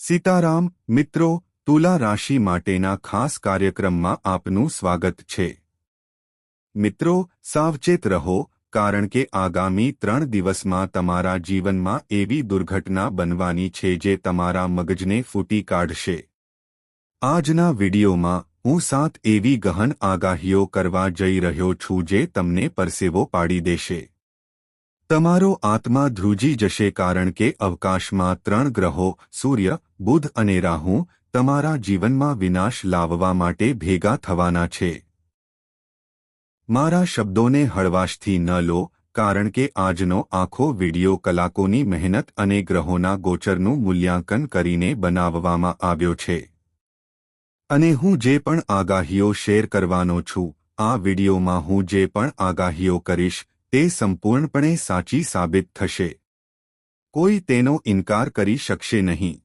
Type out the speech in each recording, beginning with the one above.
સીતારામ મિત્રો, તુલા રાશિ માટેના ખાસ કાર્યક્રમમાં આપનું સ્વાગત છે। મિત્રો, સાવચેત રહો, કારણ કે આગામી 3 દિવસમાં તમારા જીવનમાં એવી દુર્ઘટના બનવાની છે જે તમારા મગજને ફૂટી કાઢશે। આજના વિડીયોમાં હું 7 એવી ગહન આગાહીઓ કરવા જઈ રહ્યો છું જે તમને પરસેવો પાડી દેશે। તમારો આત્મા ધ્રુજી જશે કારણ કે અવકાશમાં 3 ગ્રહો સૂર્ય, બુધ અને રાહુ તમારા જીવનમાં વિનાશ લાવવા માટે ભેગા થવાના છે। મારા શબ્દોને હળવાશથી ન લો, કારણ કે આજનો આખો વિડિયો કલાકોની મહેનત અને ગ્રહોના ગોચરનું મૂલ્યાંકન કરીને બનાવવામાં આવ્યો છે। અને હું જે પણ આગાહીઓ શેર કરવાનો છું, આ વિડિયોમાં હું જે પણ આગાહીઓ કરીશ તે સંપૂર્ણપણે સાચી સાબિત થશે। કોઈ તેનો ઇનકાર કરી શકશે નહીં।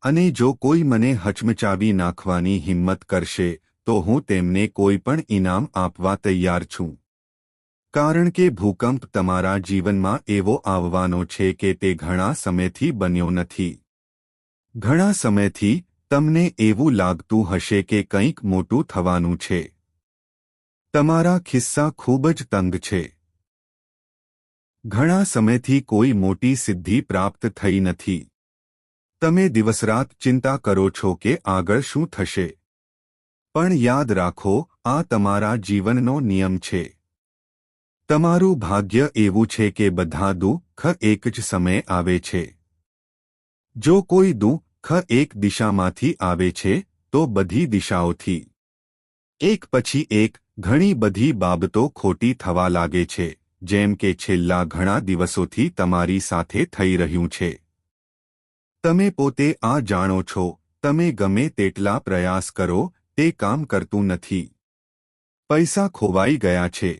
અને જો કોઈ મને હચમચાવી નાખવાની હિંમત કરશે તો હું તેમને કોઈ પણ ઇનામ આપવા તૈયાર છું। કારણ કે ભૂકંપ તમારા જીવનમાં એવો આવવાનો છે કે તે ઘણા સમયથી બન્યો નથી। ઘણા સમયથી તમને એવું લાગતું હશે કે કંઈક મોટું થવાનું છે। તમારા ખિસ્સા ખૂબ જ તંગ છે। ઘણા સમયથી કોઈ મોટી સિદ્ધિ પ્રાપ્ત થઈ નથી। તમે દિવસરાત ચિંતા કરો છો કે આગળ શું થશે। પણ યાદ રાખો, આ તમારા જીવનનો નિયમ છે। તમારું ભાગ્ય એવું છે કે બધા દુઃખ એક જ સમયે આવે છે। જો કોઈ દુઃખ એક દિશામાંથી આવે છે તો બધી દિશાઓથી એક પછી એક ઘણી બધી બાબતો ખોટી થવા લાગે છે, જેમ કે છેલ્લા ઘણા દિવસોથી તમારી સાથે થઈ રહ્યું છે। તમે પોતે આ જાણો છો, તમે ગમે તેટલા પ્રયાસ કરો, તે કામ કરતું નથી। પૈસા ખોવાઈ ગયા છે।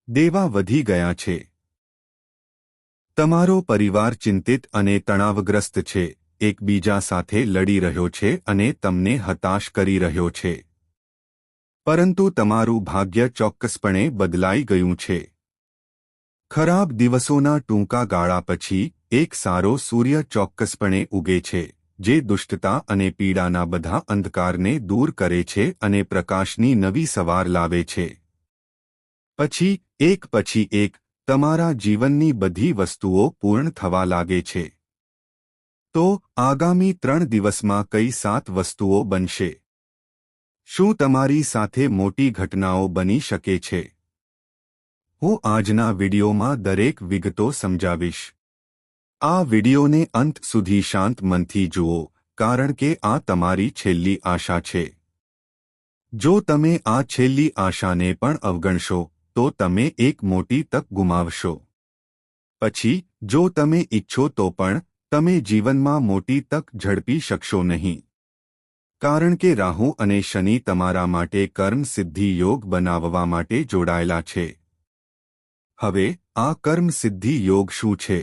દેવા વધી ગયા છે। તમારો પરિવાર ચિંતિત અને તણાવગ્રસ્ત છે, એકબીજા સાથે લડી રહ્યો છે અને તમને હતાશ કરી રહ્યો છે। પરંતુ તમારું ભાગ્ય ચોક્કસપણે બદલાઈ ગયું છે। ખરાબ દિવસોના ટૂંકા ગાળા પછી એક સારો સૂર્ય ચોક્કસપણે ઉગે છે, જે દુષ્ટતા અને પીડાના બધા અંધકારને દૂર કરે છે અને પ્રકાશની નવી સવાર લાવે છે। પછી એક તમારા જીવનની બધી વસ્તુઓ પૂર્ણ થવા લાગે છે। તો આગામી 3 દિવસમાં કઈ 7 વસ્તુઓ બનશે? શું તમારી સાથે મોટી ઘટનાઓ બની શકે છે? હું આજના વિડીયોમાં દરેક વિગતો સમજાવીશ। આ વિડીયોને અંત સુધી શાંત મનથી જુઓ, કારણ કે આ તમારી છેલ્લી આશા છે। જો તમે આ છેલ્લી આશાને પણ અવગણશો તો તમે એક મોટી તક ગુમાવશો। પછી જો તમે ઈચ્છો તો પણ તમે જીવનમાં મોટી તક ઝડપી શકશો નહીં। કારણ કે રાહુ અને શનિ તમારા માટે કર્મ સિદ્ધિ યોગ બનાવવા માટે જોડાયેલા છે। હવે આ કર્મ સિદ્ધિ યોગ શું છે?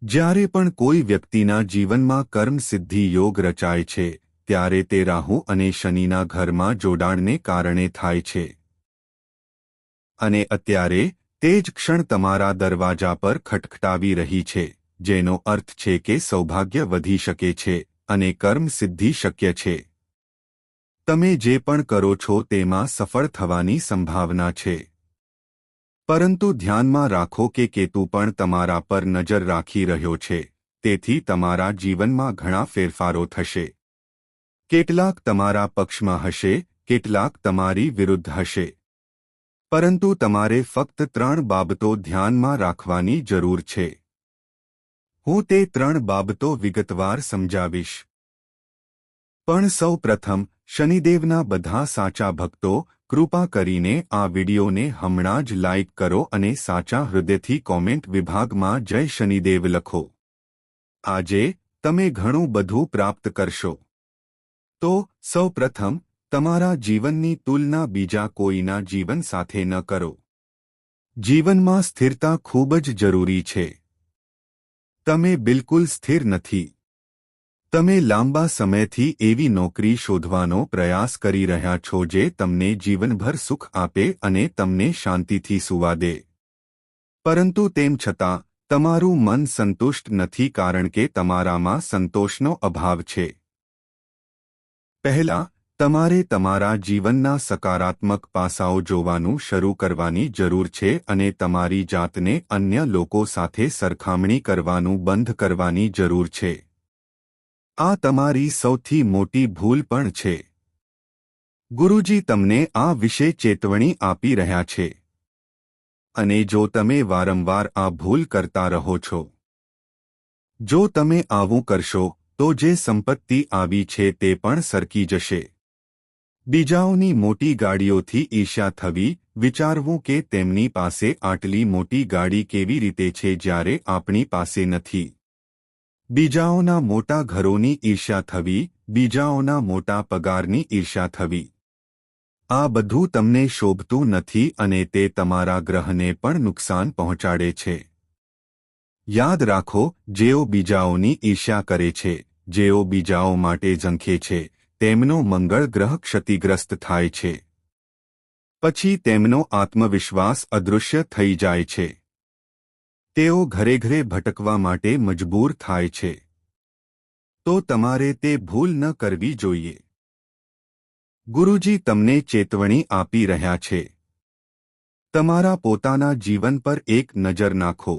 જ્યારે પણ કોઈ વ્યક્તિના જીવનમાં કર્મ સિદ્ધિ યોગ રચાય છે, ત્યારે તે રાહુ અને શનિના ઘરમાં જોડાણને કારણે થાય છે। અને અત્યારે તે જ ક્ષણ તમારા દરવાજા પર ખટખટાવી રહી છે, જેનો અર્થ છે કે સૌભાગ્ય વધી શકે છે અને કર્મ સિદ્ધિ શક્ય છે। તમે જે પણ કરો છો તેમાં સફળ થવાની સંભાવના છે। પરંતુ ધ્યાનમાં રાખો કે કેતુ પણ તમારા પર નજર રાખી રહ્યો છે, તેથી તમારા જીવનમાં ઘણા ફેરફારો થશે। કેટલાક તમારા પક્ષમાં હશે, કેટલાક તમારી વિરુદ્ધ હશે। પરંતુ તમારે ફક્ત 3 બાબતો ધ્યાનમાં રાખવાની જરૂર છે। હું તે 3 બાબતો વિગતવાર સમજાવીશ। પણ સૌ પ્રથમ, શનિદેવના બધા સાચા ભક્તો, કૃપા કરીને આ વિડીયોને હમણાં જ લાઇક કરો અને સાચા હૃદયથી કોમેન્ટ વિભાગમાં જય શનિદેવ લખો। આજે તમે ઘણું બધું પ્રાપ્ત કરશો। તો સૌ પ્રથમ, તમારા જીવનની તુલના બીજા કોઈના જીવન સાથે ન કરો। જીવનમાં સ્થિરતા ખૂબ જ જરૂરી છે। તમે બિલકુલ સ્થિર નથી। તમે લાંબા સમયથી એવી નોકરી શોધવાનો પ્રયાસ કરી રહ્યા છો જે તમને જીવનભર સુખ આપે અને તમને શાંતિથી સૂવા દે। પરંતુ તેમ છતાં તમારું મન સંતુષ્ટ નથી કારણ કે તમારામાં સંતોષનો અભાવ છે. પહેલા તમારે તમારા જીવનના સકારાત્મક પાસાઓ જોવાનું શરૂ કરવાની જરૂર છે અને તમારી જાતને અન્ય લોકો સાથે સરખામણી કરવાનું બંધ કરવાની જરૂર છે. આ તમારી સૌથી મોટી ભૂલ પણ છે. ગુરુજી તમને આ વિશે ચેતવણી આપી રહ્યા છે. અને જો તમે વારંવાર આ ભૂલ કરતા રહો છો, જો તમે આવું કરશો તો જે સંપત્તિ આવી છે તે પણ સરકી જશે. બીજાઓની મોટી ગાડીઓથી ઈર્ષ્યા થવી, વિચારવું કે તેમની પાસે આટલી મોટી ગાડી કેવી રીતે છે જ્યારે આપણી પાસે નથી. બીજાઓના મોટા ઘરોની ઈર્ષ્યા થવી, બીજાઓના મોટા પગારની ઈર્ષ્યા થવી. આ બધું તમને શોભતું નથી અને તે તમારા ગ્રહને પણ નુકસાન પહોંચાડે છે. યાદ રાખો, જેઓ બીજાઓની ઈર્ષ્યા કરે છે, જેઓ બીજાઓ માટે ઝંખે છે, તેમનો મંગળ ગ્રહ ક્ષતિગ્રસ્ત થાય છે. પછી તેમનો આત્મવિશ્વાસ અદૃશ્ય થઈ જાય છે. તેઓ ઘરે ઘરે ભટકવા માટે મજબૂર થાય છે. તો તમારે તે ભૂલ ન કરવી જોઈએ. ગુરુજી તમને ચેતવણી આપી રહ્યા છે. તમારા પોતાના જીવન પર એક નજર નાખો.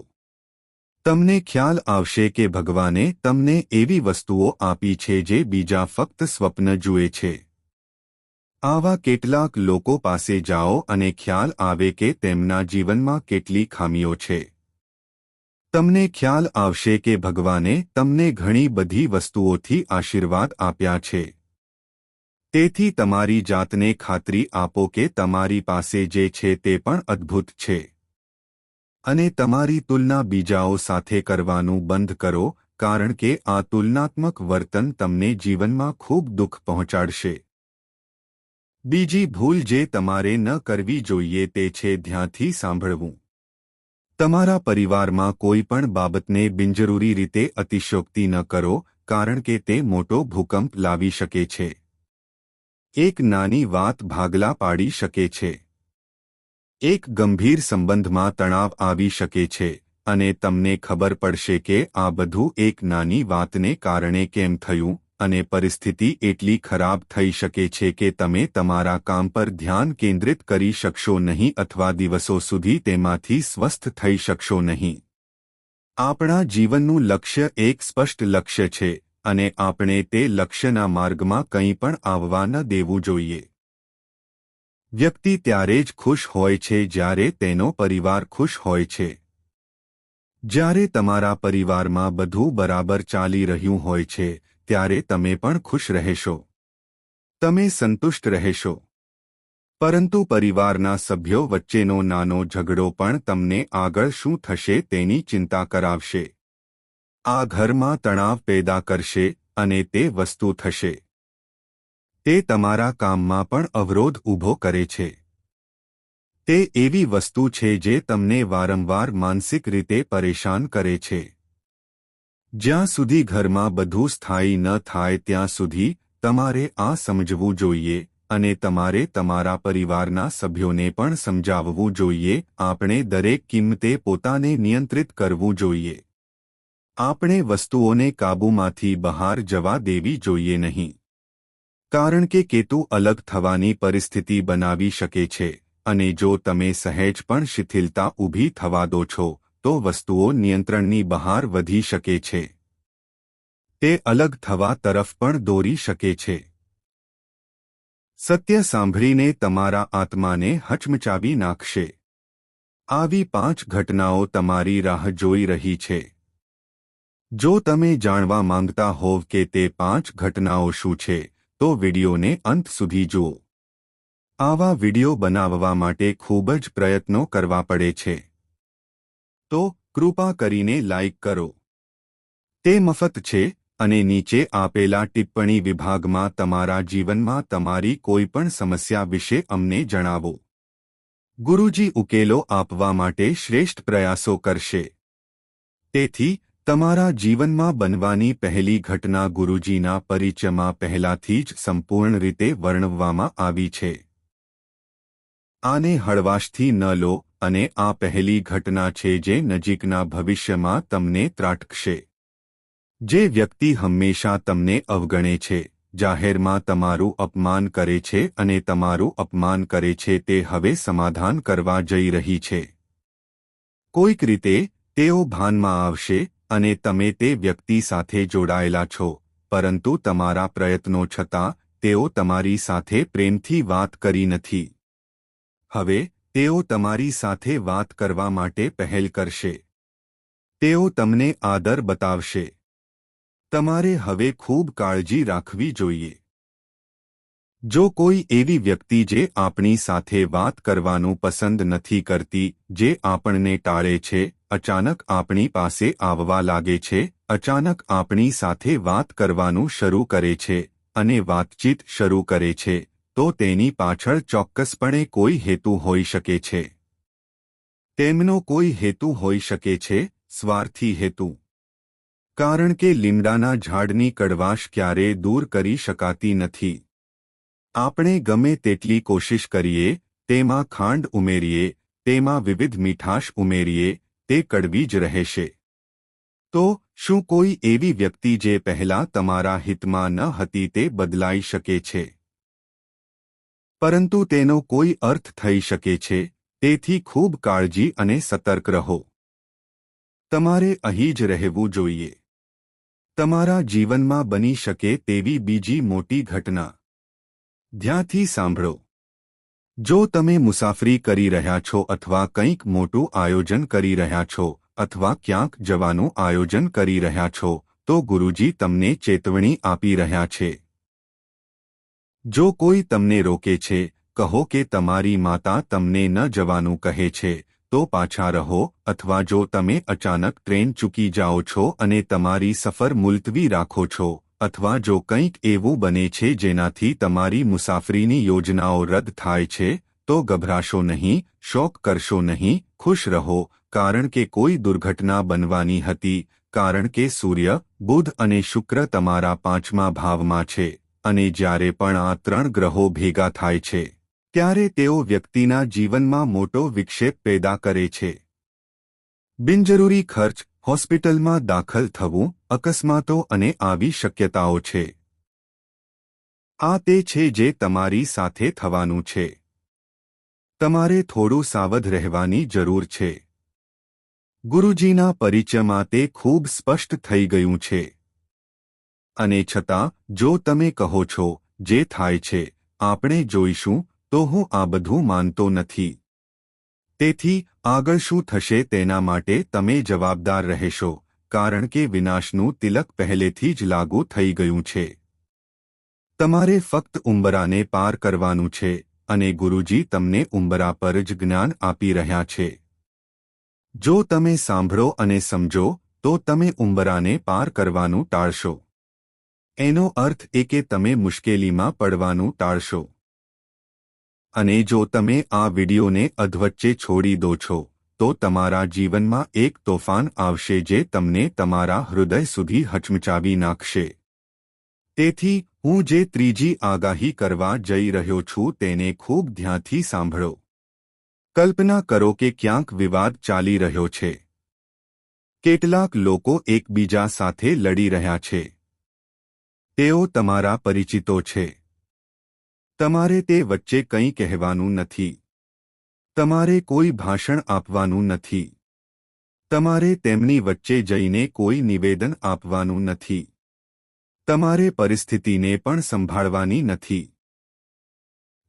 તમને ખ્યાલ આવશે કે ભગવાને તમને એવી વસ્તુઓ આપી છે જે બીજા ફક્ત સ્વપ્ન જુએ છે. આવા કેટલાક લોકો પાસે જાઓ અને ખ્યાલ આવે કે તેમના જીવનમાં કેટલી ખામીઓ છે. તમને ખ્યાલ આવશે કે ભગવાને તમને ઘણી બધી વસ્તુઓથી આશીર્વાદ આપ્યા છે. તેથી તમારી જાતને ખાતરી આપો કે તમારી પાસે જે છે તે પણ અદ્ભુત છે. અને તમારી તુલના બીજાઓ સાથે કરવાનું બંધ કરો, કારણ કે આ તુલનાત્મક વર્તન તમને જીવનમાં ખૂબ દુઃખ પહોંચાડશે. બીજી ભૂલ જે તમારે ન કરવી જોઈએ તે છે ધ્યાનથી સાંભળવું. તમારા પરિવારમાં કોઈ પણ બાબતને બિનજરૂરી રીતે અતિશયોક્તિ ન કરો, કારણ કે તે મોટો ભૂકંપ લાવી શકે છે. એક નાની વાત ભાગલા પાડી શકે છે. એક ગંભીર સંબંધમાં તણાવ આવી શકે છે અને તમને ખબર પડશે કે આ બધું એક નાની વાતને કારણે કેમ થયું અને પરિસ્થિતિ એટલી ખરાબ થઈ શકે છે કે તમે તમારા કામ પર ધ્યાન કેન્દ્રિત કરી શકશો નહીં અથવા દિવસો સુધી તેમાંથી સ્વસ્થ થઈ શકશો નહીં. આપણા જીવનનું લક્ષ્ય એક સ્પષ્ટ લક્ષ્ય છે અને આપણે તે લક્ષ્યના માર્ગમાં કંઈ પણ આવવા ન દેવું જોઈએ. વ્યક્તિ ત્યારે જ ખુશ હોય છે જ્યારે તેનો પરિવાર ખુશ હોય છે. જ્યારે તમારા પરિવારમાં બધું બરાબર ચાલી રહ્યું હોય છે, ત્યારે તમે પણ ખુશ રહેશો. તમે સંતુષ્ટ રહેશો. પરંતુ પરિવારના સભ્યો વચ્ચેનો નાનો ઝઘડો પણ તમને આગળ શું થશે તેની ચિંતા કરાવશે. આ ઘરમાં તણાવ પેદા કરશે અને તે વસ્તુ થશે. તે તમારા કામમાં પણ અવરોધ ઊભો કરે છે. તે એવી વસ્તુ છે જે તમને વારંવાર માનસિક રીતે પરેશાન કરે છે. જ્યાં સુધી ઘરમાં બધું સ્થાયી ન થાય ત્યાં સુધી તમારે આ સમજવું જોઈએ અને તમારે તમારા પરિવારના સભ્યોને પણ સમજાવવું જોઈએ. આપણે દરેક કિંમતે પોતાને નિયંત્રિત કરવું જોઈએ. આપણે વસ્તુઓને કાબૂમાંથી બહાર જવા દેવી જોઈએ નહીં. કારણ કે કેતુ અલગ થવાની પરિસ્થિતિ બનાવી શકે છે અને જો તમે સહેજ પણ શિથિલતા ઊભી થવા દો છો તો વસ્તુઓ નિયંત્રણની બહાર વધી શકે છે. તે અલગ થવા તરફ પણ દોરી શકે છે. સત્ય સાંભળીને તમારા આત્માને હચમચાવી નાખશે. આવી 5 ઘટનાઓ તમારી રાહ જોઈ રહી છે. જો તમે જાણવા માંગતા હોવ કે તે 5 ઘટનાઓ શું છે, તો વિડિયોને અંત સુધી જુઓ. આવા વિડિયો બનાવવા માટે ખૂબ જ પ્રયત્નો કરવા પડે છે. તો કૃપા કરીને લાઇક કરો. તે મફત છે અને નીચે આપેલા ટિપ્પણી વિભાગમાં તમારા જીવનમાં તમારી કોઈપણ સમસ્યા વિશે અમને જણાવો. ગુરુજી ઉકેલો આપવા માટે શ્રેષ્ઠ પ્રયાસો કરશે. તેથી તમારા જીવનમાં બનવાની પહેલી ઘટના ગુરુજીના પરિચયમાં પહેલાથી જ સંપૂર્ણ રીતે વર્ણવવામાં આવી છે. આને હળવાશથી ન લો અને આ પહેલી ઘટના છે જે નજીકના ભવિષ્યમાં તમને ત્રાટકશે. જે વ્યક્તિ હંમેશા તમને અવગણે છે, જાહેરમાં તમારું અપમાન કરે છે અને તમારું અપમાન કરે છે તે હવે સમાધાન કરવા જઈ રહી છે. કોઈક રીતે તેઓ ભાનમાં આવશે અને તમે તે વ્યક્તિ સાથે જોડાયેલા છો, પરંતુ તમારા પ્રયત્નો છતાં તેઓ તમારી સાથે પ્રેમથી વાત કરી નથી. હવે તેઓ તમારી સાથે વાત કરવા માટે પહેલ કરશે. તેઓ તમને આદર બતાવશે. તમારે હવે ખૂબ કાળજી રાખવી જોઈએ. જો કોઈ એવી વ્યક્તિ જે આપણી સાથે વાત કરવાનું પસંદ નથી કરતી, જે આપણને ટાળે છે, અચાનક આપણી પાસે આવવા લાગે છે, અચાનક આપણી સાથે વાત કરવાનું શરૂ કરે છે અને વાતચીત શરૂ કરે છે, તો તેની પાછળ ચોક્કસપણે કોઈ હેતુ હોઈ શકે છે. તેમનો કોઈ હેતુ હોઈ શકે છે, સ્વાર્થી હેતુ. કારણ કે લીમડાના ઝાડની કડવાશ ક્યારેય દૂર કરી શકાતી નથી. આપણે ગમે તેટલી કોશિશ કરીએ, તેમાં ખાંડ ઉમેરીએ, તેમાં વિવિધ મીઠાશ ઉમેરીએ, તે કડવી જ રહેશે. તો શું કોઈ એવી વ્યક્તિ જે પહેલા તમારા હિતમાં ન હતી તે બદલાઈ શકે છે? પરંતુ તેનો કોઈ અર્થ થઈ શકે છે, તેથી ખૂબ કાળજી અને સતર્ક રહો. તમારે અહીં જ રહેવું જોઈએ. તમારા જીવનમાં બની શકે તેવી બીજી મોટી ઘટના. ધ્યાનથી સાંભળો. જો તમે મુસાફરી કરી રહ્યા છો અથવા કંઈક મોટું આયોજન કરી રહ્યા છો અથવા ક્યાંક જવાનું આયોજન કરી રહ્યા છો, તો ગુરુજી તમને ચેતવણી આપી રહ્યા છે. જો કોઈ તમને રોકે છે, કહો કે તમારી માતા તમને ન જવાનું કહે છે, તો પાછા રહો, અથવા જો તમે અચાનક ટ્રેન ચૂકી જાઓ છો અને તમારી સફર મુલતવી રાખો છો, અથવા જો કંઈક એવું બને છે જેનાથી તમારી મુસાફરીની યોજનાઓ રદ થાય છે, તો ગભરાશો નહીં, શોક કરશો નહીં, ખુશ રહો, કારણ કે કોઈ દુર્ઘટના બનવાની હતી, કારણ કે સૂર્ય, બુધ અને શુક્ર તમારા 5મા ભાવમાં છે, અને જ્યારે પણ આ 3 ગ્રહો ભેગા થાય છે, ત્યારે તેઓ વ્યક્તિના જીવનમાં મોટો વિક્ષેપ પેદા કરે છે. બિનજરૂરી ખર્ચ, હોસ્પિટલમાં દાખલ થવું, અકસ્માતો અને આવી શક્યતાઓ છે. આ તે છે જે તમારી સાથે થવાનું છે. તમારે થોડું સાવધ રહેવાની જરૂર છે. ગુરુજીના પરિચયમાં તે ખૂબ સ્પષ્ટ થઈ ગયું છે. અને છતાં, જો તમે કહો છો, જે થાય છે, આપણે જોઈશું, તો હું આ બધું માનતો નથી. તેથી આગળ શું થશે તેના માટે તમે જવાબદાર રહેશો, કારણ કે વિનાશનું તિલક પહેલેથી જ લાગુ થઈ ગયું છે. તમારે ફક્ત ઉંબરાને પાર કરવાનું છે, અને ગુરુજી તમને ઉંબરા પર જ જ્ઞાન આપી રહ્યા છે. જો તમે સાંભળો અને સમજો, તો તમે ઉંબરાને પાર કરવાનું ટાળશો. એનો અર્થ એ કે તમે મુશ્કેલીમાં પડવાનું ટાળશો. અને જો તમે આ વિડિયોને અધવચ્ચે છોડી દો છો, તો તમારા જીવનમાં એક તોફાન આવશે જે તમને તમારા હૃદય સુધી હચમચાવી નાખશે. તેથી હું જે ત્રીજી આગાહી કરવા જઈ રહ્યો છું તેને ખૂબ ધ્યાનથી સાંભળો. કલ્પના કરો કે ક્યાંક વિવાદ ચાલી રહ્યો છે. કેટલાક લોકો એકબીજા સાથે લડી રહ્યા છે. તેઓ તમારા પરિચિતો છે. તમારે તે વચ્ચે કંઈ કહેવાનું નથી. તમારે કોઈ ભાષણ આપવાનું નથી. તમારે તેમની વચ્ચે જઈને કોઈ નિવેદન આપવાનું નથી. તમારે પરિસ્થિતિને પણ સંભાળવાની નથી.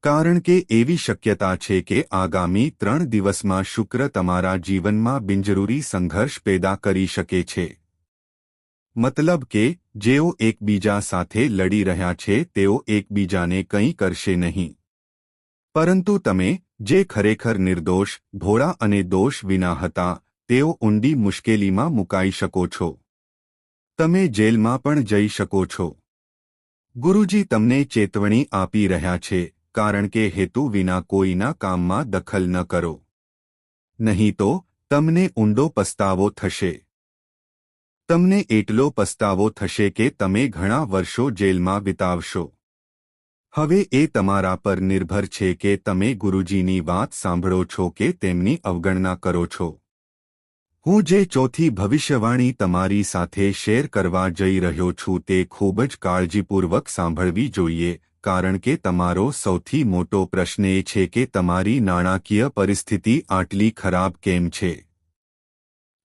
કારણ કે એવી શક્યતા છે કે આગામી 3 દિવસમાં શુક્ર તમારા જીવનમાં બિનજરૂરી સંઘર્ષ પેદા કરી શકે છે. મતલબ કે જેઓ એકબીજા સાથે લડી રહ્યા છે તેઓ એકબીજાને કંઈ કરશે નહીં. પરંતુ તમે, જે ખરેખર નિર્દોષ, ભોળા અને દોષ વિના હતા, તેઓ ઊંડી મુશ્કેલીમાં મુકાઈ શકો છો. તમે જેલમાં પણ જઈ શકો છો. ગુરુજી તમને ચેતવણી આપી રહ્યા છે, કારણ કે હેતુ વિના કોઈના કામમાં દખલ ન કરો. નહીં તો તમને ઊંડો પસ્તાવો થશે. તમને એટલો પસ્તાવો થશે કે તમે ઘણા વર્ષો જેલમાં વિતાવશો. હવે એ તમારા પર નિર્ભર છે કે તમે ગુરુજીની વાત સાંભળો છો કે તેમની અવગણના કરો છો. હું જે ચોથી ભવિષ્યવાણી તમારી સાથે શેર કરવા જઈ રહ્યો છું તે ખૂબ જ કાળજીપૂર્વક સાંભળવી જોઈએ, કારણ કે તમારો સૌથી મોટો પ્રશ્ન એ છે કે તમારી નાણાકીય પરિસ્થિતિ આટલી ખરાબ કેમ છે.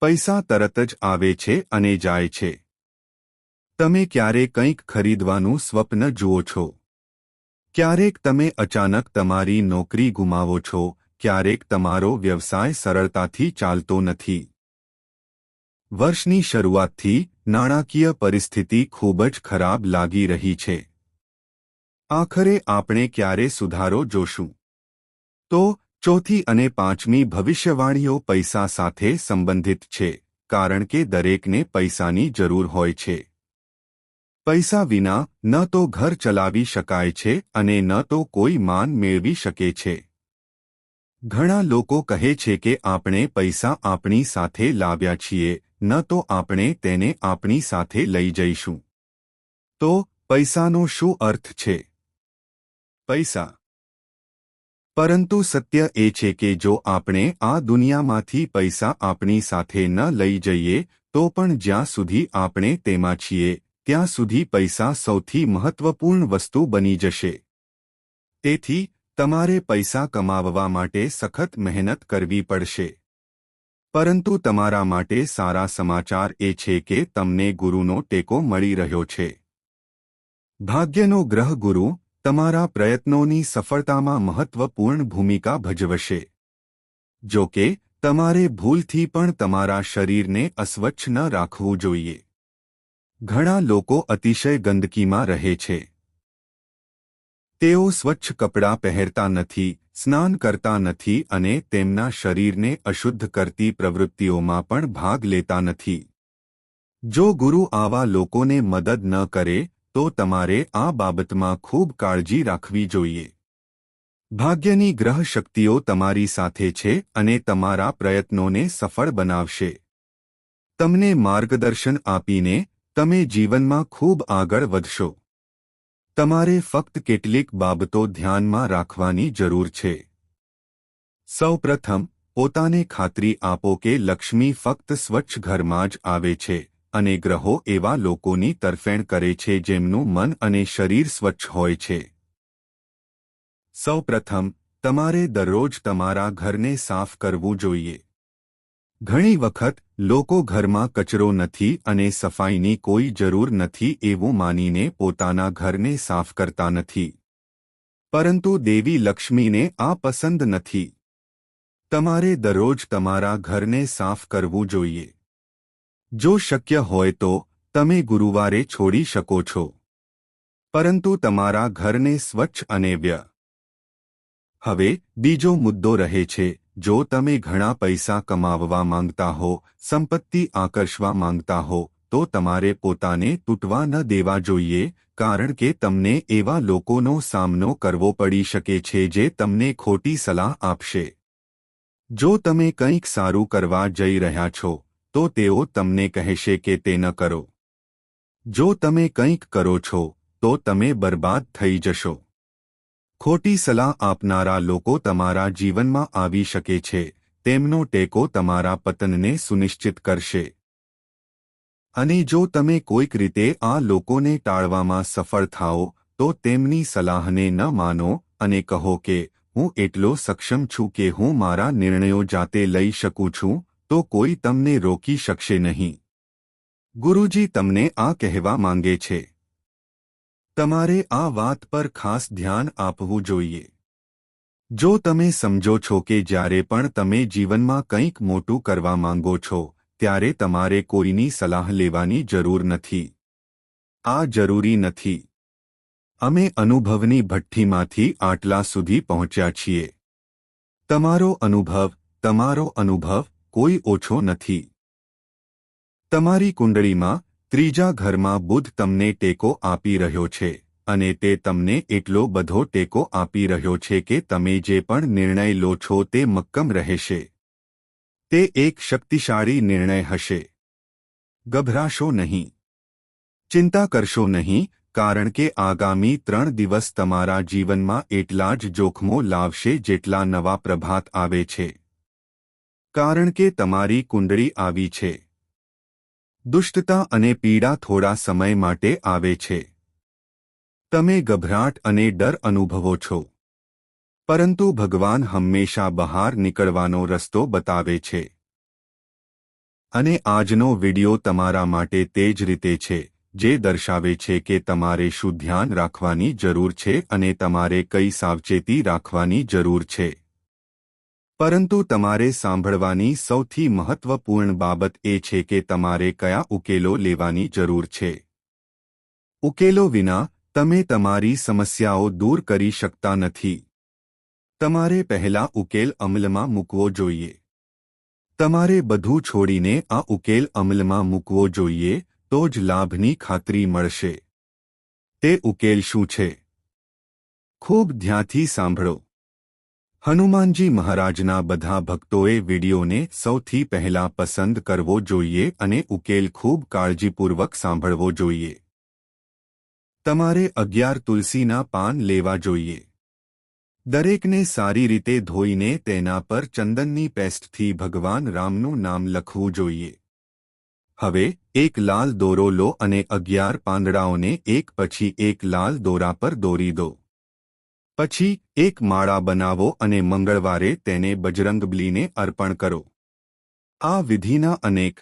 પૈસા તરત જ આવે છે અને જાય છે. તમે ક્યારે કંઈક ખરીદવાનું સ્વપ્ન જુઓ છો? ક્યારેક તમે અચાનક તમારી નોકરી ગુમાવો છો, ક્યારેક તમારો વ્યવસાય સરળતાથી ચાલતો નથી. વર્ષની શરૂઆતથી નાણાકીય પરિસ્થિતિ ખૂબ જ ખરાબ લાગી રહી છે. આખરે આપણે ક્યારે સુધારો જોશું? તો ચોથી અને પાંચમી ભવિષ્યવાણીઓ પૈસા સાથે સંબંધિત છે, કારણ કે દરેકને પૈસાની જરૂર હોય છે. પૈસા વિના ન તો ઘર ચલાવી શકાય છે અને ન તો કોઈ માન મેળવી શકે છે. ઘણા લોકો કહે છે કે આપણે પૈસા આપણી સાથે લાવ્યા છીએ, ન તો આપણે તેને આપણી સાથે લઈ જઈશું. તો પૈસાનો શું અર્થ છે? પૈસા. પરંતુ સત્ય એ છે કે જો આપણે આ દુનિયામાંથી પૈસા આપણી સાથે ન લઈ જઈએ તો પણ જ્યાં સુધી આપણે તેમાં છીએ ત્યાં સુધી પૈસા સૌથી મહત્વપૂર્ણ વસ્તુ બની જશે. તેથી તમારે પૈસા કમાવવા માટે સખત મહેનત કરવી પડશે. પરંતુ તમારા માટે સારા સમાચાર એ છે કે તમને ગુરુનો ટેકો મળી રહ્યો છે. ભાગ્યનો ગ્રહ ગુરુ તમારા પ્રયત્નોની સફળતામાં મહત્વપૂર્ણ ભૂમિકા ભજવશે. જો કે તમારે ભૂલથી પણ તમારા શરીરને અસ્વચ્છ ન રાખવું જોઈએ. ઘણા લોકો અતિશય ગંદકીમાં રહે છે. તેઓ સ્વચ્છ કપડાં પહેરતા નથી, સ્નાન કરતા નથી અને તેમના શરીરને અશુદ્ધ કરતી પ્રવૃત્તિઓમાં પણ ભાગ લેતા નથી. જો ગુરુ આવા લોકોને મદદ ન કરે તો તમારે આ બાબતમાં ખૂબ કાળજી રાખવી જોઈએ. ભાગ્યની ગ્રહ શક્તિઓ તમારી સાથે છે અને તમારા પ્રયત્નોને સફળ બનાવશે. તમને માર્ગદર્શન આપીને તમે જીવનમાં ખૂબ આગળ વધશો. તમારે ફક્ત કેટલીક બાબતો ધ્યાનમાં રાખવાની જરૂર છે. સૌપ્રથમ, પોતાને ખાતરી આપો કે લક્ષ્મી ફક્ત સ્વચ્છ ઘરમાં જ આવે છે અને ગ્રહો એવા લોકોની તરફેણ કરે છે જેમનું મન અને શરીર સ્વચ્છ હોય છે. સૌપ્રથમ, તમારે દરરોજ તમારા ઘરને સાફ કરવું જોઈએ. ઘણી વખત લોકો ઘરમાં કચરો નથી અને સફાઈની કોઈ જરૂર નથી એવું માનીને પોતાના ઘરને સાફ કરતા નથી. પરંતુ દેવી લક્ષ્મીને આ પસંદ નથી. તમારે દરરોજ તમારા ઘરને સાફ કરવું જોઈએ. જો શક્ય હોય તો તમે ગુરુવારે છોડી શકો છો. પરંતુ તમારા ઘરને સ્વચ્છ અને વ્યય. હવે બીજો મુદ્દો રહે છે. જો તમે ઘણા પૈસા કમાવવા માંગતા હો, સંપત્તિ આકર્ષવા માંગતા હો, તો તમારે પોતાને તૂટવા ન દેવા જોઈએ, કારણ કે તમને એવા લોકોનો સામનો કરવો પડી શકે છે જે તમને ખોટી સલાહ આપશે. જો તમે કંઈક સારું કરવા જઈ રહ્યા છો, તો તેઓ તમને કહેશે કે તે ન કરો. જો તમે કંઈક કરો છો, તો તમે બરબાદ થઈ જશો. ખોટી સલાહ આપનારા લોકો તમારા જીવનમાં આવી શકે છે. તેમનો ટેકો તમારા પતનને સુનિશ્ચિત કરશે. અને જો તમે કોઈક રીતે આ લોકોને ટાળવામાં સફળ થાઓ, તો તેમની સલાહને ન માનો અને કહો કે હું એટલો સક્ષમ છું કે હું મારા નિર્ણયો જાતે લઈ શકું છું, તો કોઈ તમને રોકી શકશે નહીં. ગુરુજી તમને આ કહેવા માંગે છે. તમારે આ વાત પર ખાસ ધ્યાન આપવું જોઈએ. જો તમે સમજો છો કે જ્યારે પણ તમે જીવનમાં કંઈક મોટું કરવા માંગો છો, ત્યારે તમારે કોઈની સલાહ લેવાની જરૂર નથી. આ જરૂરી નથી. અમે અનુભવની ભઠ્ઠીમાંથી આટલા સુધી પહોંચ્યા છીએ. તમારો અનુભવ કોઈ ઓછો નથી. તમારી કુંડળીમાં ત્રીજા ઘરમાં બુધ તમને ટેકો આપી રહ્યો છે અને તે તમને એટલો બધો ટેકો આપી રહ્યો છે કે તમે જે પણ નિર્ણય લો છો તે મક્કમ રહેશે. તે એક શક્તિશાળી નિર્ણય હશે. ગભરાશો નહીં. ચિંતા કરશો નહીં, કારણ કે આગામી 3 દિવસ તમારા જીવનમાં એટલા જ જોખમો લાવશે જેટલા નવા પ્રભાત આવે છે. કારણ કે તમારી કુંડળી આવી છે. દુષ્ટતા અને પીડા થોડા સમય માટે આવે છે. તમે ગભરાટ અને ડર અનુભવો છો. પરંતુ ભગવાન હંમેશા બહાર નીકળવાનો રસ્તો બતાવે છે. અને આજનો વિડિયો તમારા માટે તે જ રીતે છે, જે દર્શાવે છે કે તમારે શું ધ્યાન રાખવાની જરૂર છે અને તમારે કઈ સાવચેતી રાખવાની જરૂર છે. પરંતુ તમારે સાંભળવાની સૌથી મહત્વપૂર્ણ બાબત એ છે કે તમારે કયા ઉકેલો લેવાની જરૂર છે. ઉકેલો વિના તમે તમારી સમસ્યાઓ દૂર કરી શકતા નથી. તમારે પહેલા ઉકેલ અમલમાં મૂકવો જોઈએ. તમારે બધું છોડીને આ ઉકેલ અમલમાં મૂકવો જોઈએ, તો જ લાભની ખાતરી મળશે. તે ઉકેલ શું છે? ખૂબ ધ્યાનથી સાંભળો. હનુમાનજી મહારાજના બધા ભક્તોએ વિડિયોને સૌથી પહેલા પસંદ કરવો જોઈએ અને ઉકેલ ખૂબ કાળજીપૂર્વક સાંભળવો જોઈએ. તમારે 11 તુલસીના પાન લેવા જોઈએ. દરેકને સારી રીતે ધોઈને તેના પર ચંદનની પેસ્ટથી ભગવાન રામનું નામ લખવું જોઈએ. હવે એક લાલ દોરો લો અને 11 પાંદડાઓને એક પછી એક લાલ દોરા પર દોરી દો. પછી એક માળા બનાવો અને મંગળવારે તેને બજરંગબલીને અર્પણ કરો. આ વિધિના અનેક